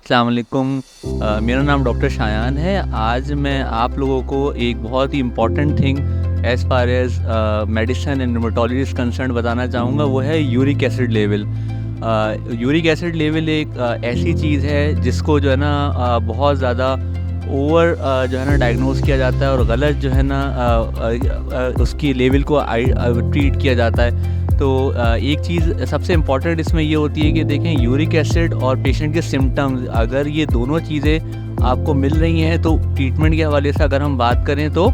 अस्सलाम वालेकुम। मेरा नाम डॉक्टर शायान है। आज मैं आप लोगों को एक बहुत ही important thing as far as medicine and rheumatology is concern बताना चाहूँगा, वो है uric acid level. Uric acid level एक ऐसी चीज़ है जिसको जो है ना बहुत ज़्यादा ओवर जो है ना डायग्नोस किया जाता है और गलत जो है ना उसकी लेवल को ट्रीट किया जाता है। तो एक चीज़ सबसे इम्पॉर्टेंट इसमें ये होती है कि देखें यूरिक एसिड और पेशेंट के सिम्टम्स, अगर ये दोनों चीज़ें आपको मिल रही हैं तो ट्रीटमेंट के हवाले से अगर हम बात करें तो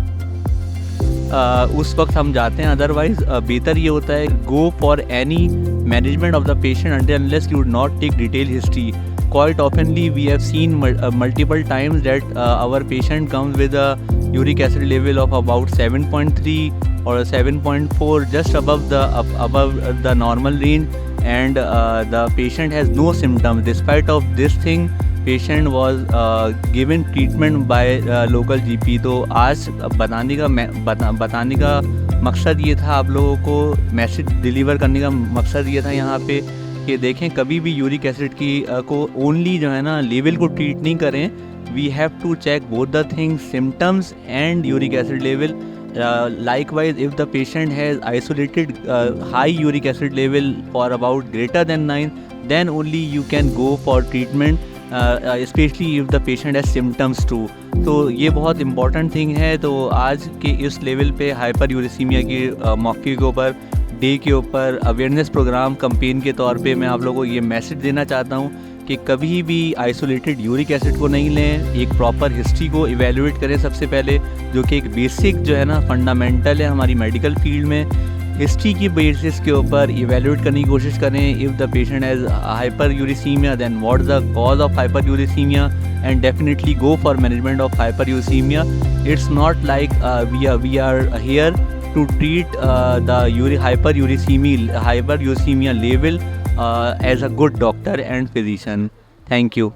उस वक्त हम जाते हैं। अदरवाइज़ बेहतर ये होता है go for any management of the patient until unless you do not take detailed history. Quite oftenly we have seen multiple times that our patient comes with a uric acid level of about 7.3 or 7.4, just above the normal range, and the patient has no symptoms. Despite of this thing, patient was given treatment by local GP. तो आज बताने का मकसद ये था, आप लोगों को मैसेज डिलीवर करने का मकसद ये था यहाँ पे कि देखें कभी भी यूरिक एसिड की को ओनली जो है ना लेवल को ट्रीट नहीं करें। We have to check both the things, symptoms and uric acid level. Likewise, if the patient has isolated high uric acid level for about greater than 9, then only you can go for treatment, especially if the patient has symptoms too. तो ये बहुत important thing है। तो आज के इस level पे hyper uricaemia के मौके के ऊपर, डे के ऊपर अवेयरनेस प्रोग्राम कंपेन के तौर पे मैं आप लोगों को ये मैसेज देना चाहता हूँ कि कभी भी आइसोलेटेड यूरिक एसिड को नहीं लें। एक प्रॉपर हिस्ट्री को इवेलुएट करें सबसे पहले, जो कि एक बेसिक जो है ना फंडामेंटल है हमारी मेडिकल फील्ड में। हिस्ट्री की बेसिस के ऊपर इवेलुएट करने की कोशिश करें। If the patient has hyperuricaemia, then what the cause of hyperuricaemia, and definitely go for management of hyperuricaemia. It's not like we are here to treat the hyperuricemia level as a good doctor and physician. Thank you.